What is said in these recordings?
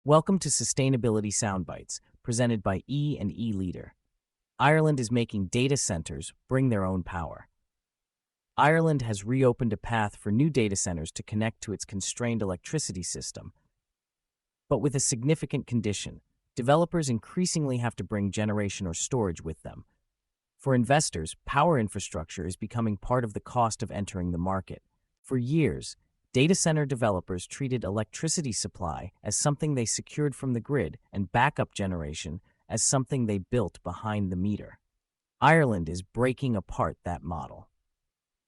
Welcome to Sustainability Soundbites, presented by E&E Leader. Ireland is making data centers bring their own power. Ireland has reopened a path for new data centers to connect to its constrained electricity system, but with a significant condition: developers increasingly have to bring generation or storage with them. For investors, power infrastructure is becoming part of the cost of entering the market. For years, data center developers treated electricity supply as something they secured from the grid and backup generation as something they built behind the meter. Ireland is breaking apart that model.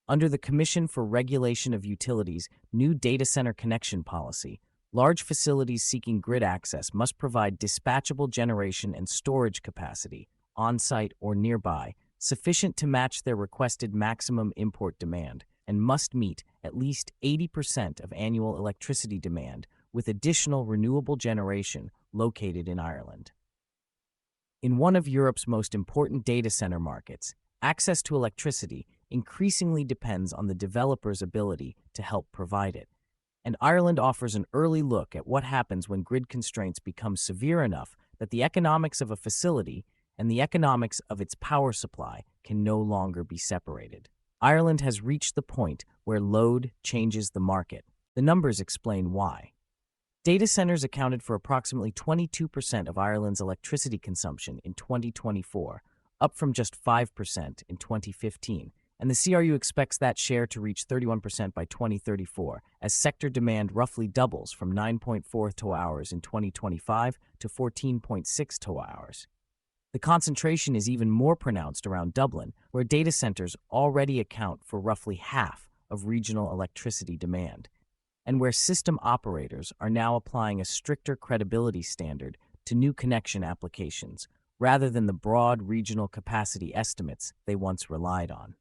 Under the Commission for Regulation of Utilities' new data center connection policy, large facilities seeking grid access must provide dispatchable generation and storage capacity, on-site or nearby, sufficient to match their requested maximum import demand, and must meet at least 80% of annual electricity demand with additional renewable generation located in Ireland. In one of Europe's most important data center markets, access to electricity increasingly depends on the developer's ability to help provide it. And Ireland offers an early look at what happens when grid constraints become severe enough that the economics of a facility and the economics of its power supply can no longer be separated. Ireland has reached the point where load changes the market. The numbers explain why. Data centers accounted for approximately 22% of Ireland's electricity consumption in 2024, up from just 5% in 2015, and the CRU expects that share to reach 31% by 2034, as sector demand roughly doubles from 9.4 TWh in 2025 to 14.6 TWh. The concentration is even more pronounced around Dublin, where data centers already account for roughly half of regional electricity demand, and where system operators are now applying a stricter credibility standard to new connection applications, rather than the broad regional capacity estimates they once relied on.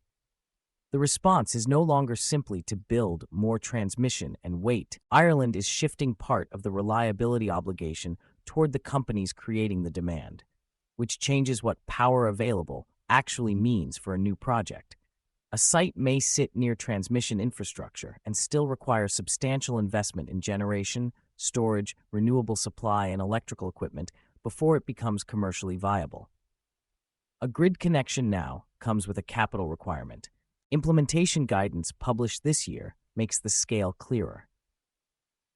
The response is no longer simply to build more transmission and wait. Ireland is shifting part of the reliability obligation toward the companies creating the demand, which changes what power available actually means for a new project. A site may sit near transmission infrastructure and still require substantial investment in generation, storage, renewable supply, and electrical equipment before it becomes commercially viable. A grid connection now comes with a capital requirement. Implementation guidance published this year makes the scale clearer.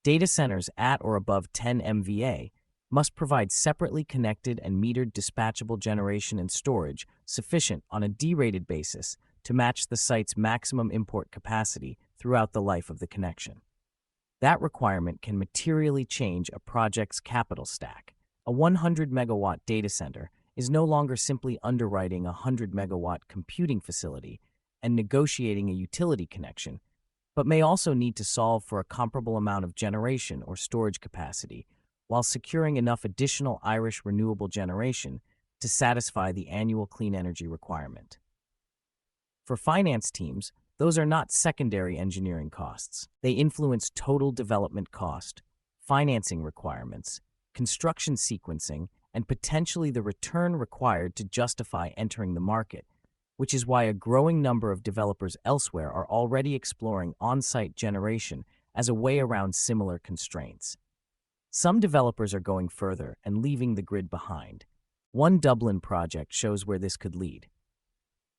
Data centers at or above 10 MVA must provide separately connected and metered dispatchable generation and storage sufficient on a derated basis to match the site's maximum import capacity throughout the life of the connection. That requirement can materially change a project's capital stack. A 100-megawatt data center is no longer simply underwriting a 100-megawatt computing facility and negotiating a utility connection, but may also need to solve for a comparable amount of generation or storage capacity while securing enough additional Irish renewable generation to satisfy the annual clean energy requirement. For finance teams, those are not secondary engineering costs. They influence total development cost, financing requirements, construction sequencing, and potentially the return required to justify entering the market, which is why a growing number of developers elsewhere are already exploring on-site generation as a way around similar constraints. Some developers are going further and leaving the grid behind. One Dublin project shows where this could lead.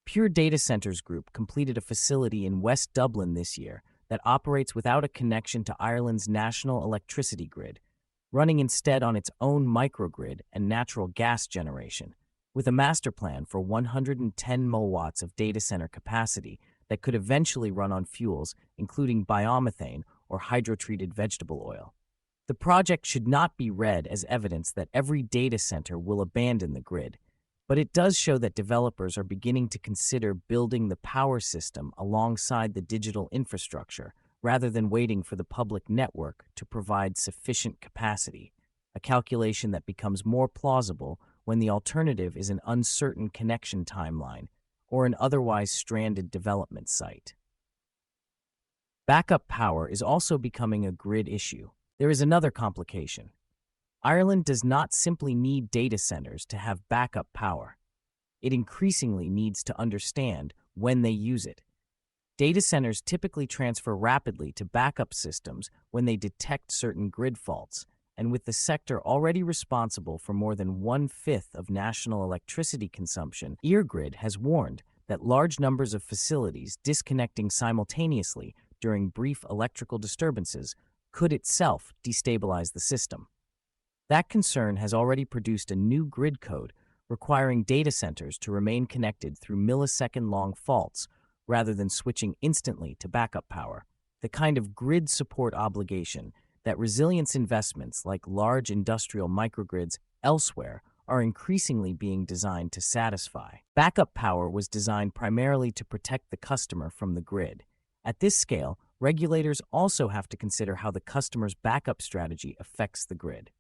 Pure Data Centers Group completed a facility in West Dublin this year that operates without a connection to Ireland's national electricity grid, running instead on its own microgrid and natural gas generation, with a master plan for 110 megawatts of data center capacity that could eventually run on fuels including biomethane or hydrotreated vegetable oil. The project should not be read as evidence that every data center will abandon the grid, but it does show that developers are beginning to consider building the power system alongside the digital infrastructure rather than waiting for the public network to provide sufficient capacity, a calculation that becomes more plausible when the alternative is an uncertain connection timeline or an otherwise stranded development site. Backup power is also becoming a grid issue. There is another complication. Ireland does not simply need data centers to have backup power. It increasingly needs to understand when they use it. Data centers typically transfer rapidly to backup systems when they detect certain grid faults, And with the sector already responsible for more than one-fifth of national electricity consumption, EarGrid has warned that large numbers of facilities disconnecting simultaneously during brief electrical disturbances could itself destabilize the system. That concern has already produced a new grid code requiring data centers to remain connected through millisecond-long faults rather than switching instantly to backup power, the kind of grid support obligation that resilience investments like large industrial microgrids elsewhere are increasingly being designed to satisfy. Backup power was designed primarily to protect the customer from the grid. At this scale, regulators also have to consider how the customer's backup strategy affects the grid.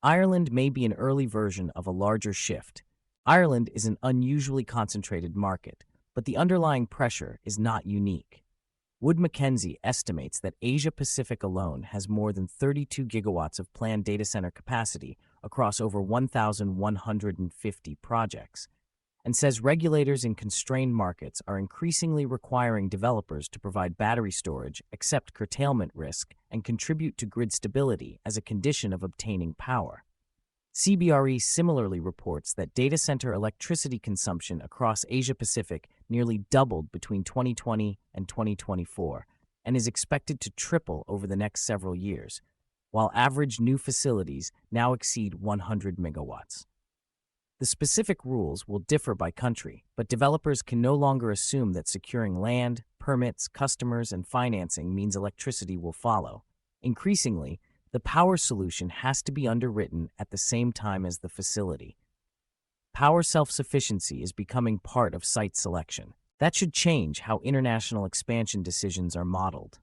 Ireland may be an early version of a larger shift. Ireland is an unusually concentrated market, but the underlying pressure is not unique. Wood Mackenzie estimates that Asia-Pacific alone has more than 32 gigawatts of planned data center capacity across over 1,150 projects, and says regulators in constrained markets are increasingly requiring developers to provide battery storage, accept curtailment risk, and contribute to grid stability as a condition of obtaining power. CBRE similarly reports that data center electricity consumption across Asia-Pacific nearly doubled between 2020 and 2024 and is expected to triple over the next several years, while average new facilities now exceed 100 megawatts. The specific rules will differ by country, but developers can no longer assume that securing land, permits, customers, and financing means electricity will follow. Increasingly, the power solution has to be underwritten at the same time as the facility. Power self-sufficiency is becoming part of site selection. That should change how international expansion decisions are modeled.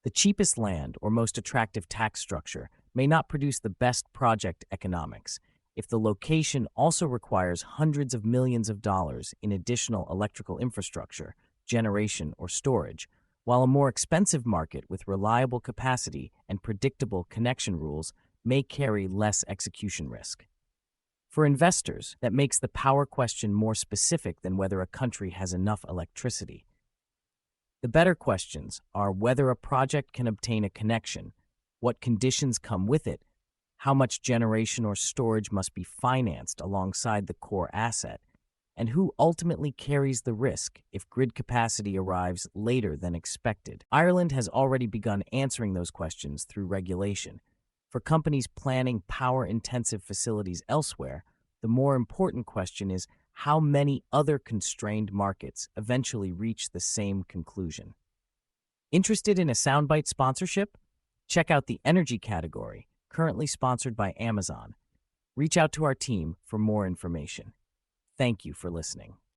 The cheapest land or most attractive tax structure may not produce the best project economics if the location also requires hundreds of millions of dollars in additional electrical infrastructure, generation, or storage, while a more expensive market with reliable capacity and predictable connection rules may carry less execution risk. For investors, that makes the power question more specific than whether a country has enough electricity. The better questions are whether a project can obtain a connection, what conditions come with it, how much generation or storage must be financed alongside the core asset, and who ultimately carries the risk if grid capacity arrives later than expected. Ireland has already begun answering those questions through regulation. For companies planning power-intensive facilities elsewhere, the more important question is how many other constrained markets eventually reach the same conclusion. Interested in a soundbite sponsorship? Check out the energy category, currently sponsored by Amazon. Reach out to our team for more information. Thank you for listening.